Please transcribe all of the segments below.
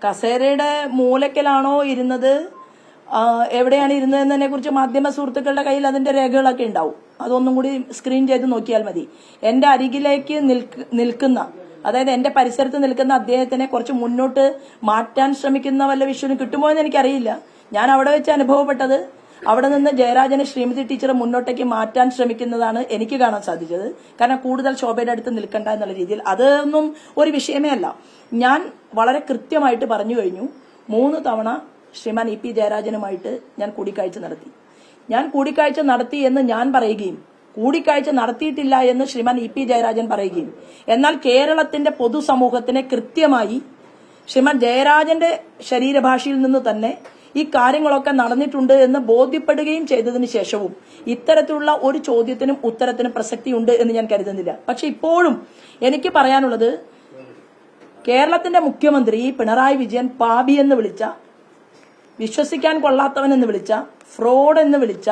കസേരയുടെ മൂലക്കലാണോ ഇരുന്നത്, എവിടെയാണ് ഇരുന്നതെന്നതിനെ കുറിച്ച് മാധ്യമ സുഹൃത്തുക്കളുടെ കയ്യിൽ അതിന്റെ രേഖകളൊക്കെ ഉണ്ടാവും. അതൊന്നും കൂടി സ്ക്രീൻ ചെയ്ത് നോക്കിയാൽ മതി. എന്റെ അരികിലേക്ക് നിൽക്കുന്ന, അതായത് എന്റെ പരിസരത്ത് നിൽക്കുന്ന അദ്ദേഹത്തിനെ കുറച്ച് മുന്നോട്ട് മാറ്റാൻ ശ്രമിക്കുന്ന വല്ല വിഷ്വലും കിട്ടുമോ എന്ന് എനിക്കറിയില്ല. ഞാൻ അവിടെ വെച്ച് അനുഭവപ്പെട്ടത്, അവിടെ നിന്ന് ജയരാജനെ ശ്രീമതി ടീച്ചറെ മുന്നോട്ടേക്ക് മാറ്റാൻ ശ്രമിക്കുന്നതാണ് എനിക്ക് കാണാൻ സാധിച്ചത്. കാരണം കൂടുതൽ ശോഭയുടെ അടുത്ത് നിൽക്കണ്ട എന്നുള്ള രീതിയിൽ. അതൊന്നും ഒരു വിഷയമേ അല്ല. ഞാൻ വളരെ കൃത്യമായിട്ട് പറഞ്ഞു കഴിഞ്ഞു. 3 തവണ ശ്രീമാൻ ഇ പി ജയരാജനുമായിട്ട് ഞാൻ കൂടിക്കാഴ്ച നടത്തി. ഞാൻ കൂടിക്കാഴ്ച നടത്തി എന്ന് ഞാൻ പറയുകയും കൂടിക്കാഴ്ച നടത്തിയിട്ടില്ല എന്ന് ശ്രീമാൻ ഇ പി ജയരാജൻ പറയുകയും, എന്നാൽ കേരളത്തിന്റെ പൊതുസമൂഹത്തിനെ കൃത്യമായി ശ്രീമാൻ ജയരാജന്റെ ശരീരഭാഷയിൽ നിന്ന് തന്നെ ഈ കാര്യങ്ങളൊക്കെ നടന്നിട്ടുണ്ട് എന്ന് ബോധ്യപ്പെടുകയും ചെയ്തതിനു ശേഷവും ഇത്തരത്തിലുള്ള ഒരു ചോദ്യത്തിനും ഉത്തരത്തിനും പ്രസക്തിയുണ്ട് എന്ന് ഞാൻ കരുതുന്നില്ല. പക്ഷെ ഇപ്പോഴും എനിക്ക് പറയാനുള്ളത്, കേരളത്തിന്റെ മുഖ്യമന്ത്രി പിണറായി വിജയൻ പാപി എന്ന് വിളിച്ച, വിശ്വസിക്കാൻ കൊള്ളാത്തവൻ എന്ന് വിളിച്ച, ഫ്രോഡ് എന്ന് വിളിച്ച,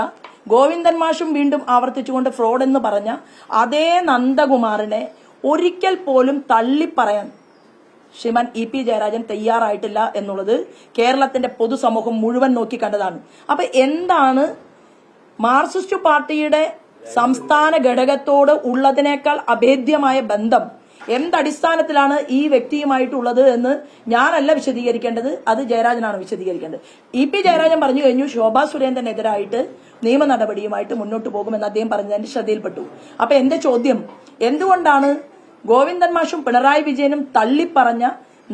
ഗോവിന്ദൻ മാഷും വീണ്ടും ആവർത്തിച്ചുകൊണ്ട് ഫ്രോഡ് എന്ന് പറഞ്ഞ അതേ നന്ദകുമാറിനെ ഒരിക്കൽ പോലും തള്ളിപ്പറയാൻ ശ്രീമാൻ ഇ പി ജയരാജൻ തയ്യാറായിട്ടില്ല എന്നുള്ളത് കേരളത്തിന്റെ പൊതുസമൂഹം മുഴുവൻ നോക്കിക്കണ്ടതാണ്. അപ്പൊ എന്താണ് മാർക്സിസ്റ്റ് പാർട്ടിയുടെ സംസ്ഥാന ഘടകത്തോട് ഉള്ളതിനേക്കാൾ അഭേദ്യമായ ബന്ധം എന്തടിസ്ഥാനത്തിലാണ് ഈ വ്യക്തിയുമായിട്ടുള്ളത് എന്ന് ഞാനല്ല വിശദീകരിക്കേണ്ടത്, അത് ജയരാജനാണ് വിശദീകരിക്കേണ്ടത്. ഇ പി ജയരാജൻ പറഞ്ഞു കഴിഞ്ഞു ശോഭാ സുരേന്ദ്രനെതിരായിട്ട് നിയമ നടപടിയുമായിട്ട് മുന്നോട്ട് പോകുമെന്ന് അദ്ദേഹം പറഞ്ഞതിന്റെ ശ്രദ്ധയിൽപ്പെട്ടു. അപ്പൊ എന്റെ ചോദ്യം, എന്തുകൊണ്ടാണ് ഗോവിന്ദൻ മാഷും പിണറായി വിജയനും തള്ളിപ്പറഞ്ഞ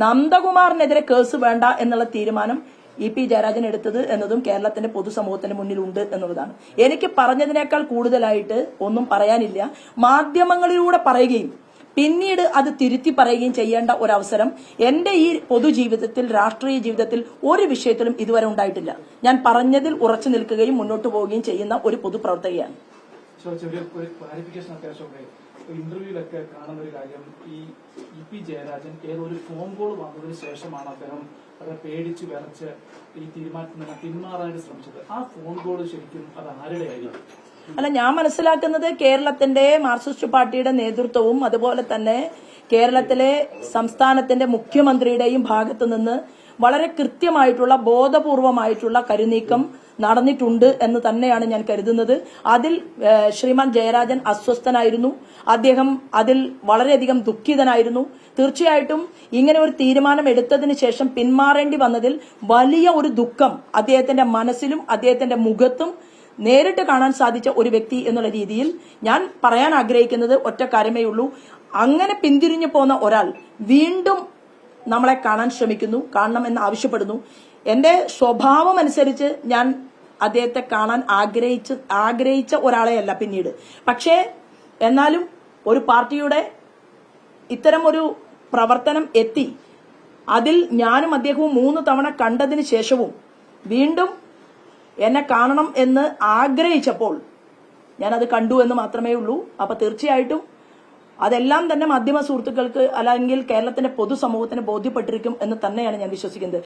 നന്ദകുമാറിനെതിരെ കേസ് വേണ്ട എന്നുള്ള തീരുമാനം ഇ പി ജയരാജൻ എടുത്തത് എന്നതും കേരളത്തിന്റെ പൊതുസമൂഹത്തിന് മുന്നിലുണ്ട് എന്നുള്ളതാണ്. എനിക്ക് പറഞ്ഞതിനേക്കാൾ കൂടുതലായിട്ട് ഒന്നും പറയാനില്ല. മാധ്യമങ്ങളിലൂടെ പറയുകയും പിന്നീട് അത് തിരുത്തി പറയുകയും ചെയ്യേണ്ട ഒരവസരം എന്റെ ഈ പൊതുജീവിതത്തിൽ, രാഷ്ട്രീയ ജീവിതത്തിൽ ഒരു വിഷയത്തിലും ഇതുവരെ ഉണ്ടായിട്ടില്ല. ഞാൻ പറഞ്ഞതിൽ ഉറച്ചു നിൽക്കുകയും മുന്നോട്ട് പോവുകയും ചെയ്യുന്ന ഒരു പൊതുപ്രവർത്തകയാണ്. ഇന്റർവ്യൂലൊക്കെ കാണുന്ന ഒരു കാര്യം, ഈ ഇ പി ജയരാജൻ ഏതൊരു ഫോൺ കോൾ വന്നതിന് ശേഷമാണ് അദ്ദേഹം വളരെ പേടിച്ച് വിറച്ച് ഈ തീരുമാനത്തിൽ നിന്ന് പിന്മാറാനായിട്ട് ശ്രമിച്ചത്. ആ ഫോൺ കോൾ ശരിക്കും അത് ആരുടെ ആയിരിക്കും? അല്ല, ഞാൻ മനസ്സിലാക്കുന്നത് കേരളത്തിന്റെ മാർക്സിസ്റ്റ് പാർട്ടിയുടെ നേതൃത്വവും അതുപോലെ തന്നെ കേരളത്തിലെ സംസ്ഥാനത്തിന്റെ മുഖ്യമന്ത്രിയുടെയും ഭാഗത്തു നിന്ന് വളരെ കൃത്യമായിട്ടുള്ള ബോധപൂർവമായിട്ടുള്ള കരുനീക്കം നടന്നിട്ടുണ്ട് എന്ന് തന്നെയാണ് ഞാൻ കരുതുന്നത്. അതിൽ ശ്രീമാൻ ജയരാജൻ അസ്വസ്ഥനായിരുന്നു. അദ്ദേഹം അതിൽ വളരെയധികം ദുഃഖിതനായിരുന്നു. തീർച്ചയായിട്ടും ഇങ്ങനെ ഒരു തീരുമാനം എടുത്തതിന് ശേഷം പിന്മാറേണ്ടി വന്നതിൽ വലിയ ഒരു ദുഃഖം അദ്ദേഹത്തിന്റെ മനസ്സിലും അദ്ദേഹത്തിന്റെ മുഖത്തും നേരിട്ട് കാണാൻ സാധിച്ച ഒരു വ്യക്തി എന്നുള്ള രീതിയിൽ ഞാൻ പറയാൻ ആഗ്രഹിക്കുന്നത് ഒറ്റ കാര്യമേ ഉള്ളൂ. അങ്ങനെ പിന്തിരിഞ്ഞു പോന്ന ഒരാൾ വീണ്ടും നമ്മളെ കാണാൻ ശ്രമിക്കുന്നു, കാണണമെന്ന് ആവശ്യപ്പെടുന്നു. എന്റെ സ്വഭാവം അനുസരിച്ച് ഞാൻ അദ്ദേഹത്തെ കാണാൻ ആഗ്രഹിച്ച ഒരാളെയല്ല പിന്നീട്. പക്ഷേ എന്നാലും ഒരു പാർട്ടിയുടെ ഇത്തരം ഒരു പ്രവർത്തനം എത്തി, അതിൽ ഞാനും അദ്ദേഹവും 3 തവണ കണ്ടതിന് ശേഷവും വീണ്ടും എന്നെ കാണണം എന്ന് ആഗ്രഹിച്ചപ്പോൾ ഞാനത് കണ്ടു എന്ന് മാത്രമേ ഉള്ളൂ. അപ്പൊ തീർച്ചയായിട്ടും അതെല്ലാം തന്നെ മാധ്യമ സുഹൃത്തുക്കൾക്ക് അല്ലെങ്കിൽ കേരളത്തിന്റെ പൊതുസമൂഹത്തിന് ബോധ്യപ്പെട്ടിരിക്കും എന്ന് തന്നെയാണ് ഞാൻ വിശ്വസിക്കുന്നത്.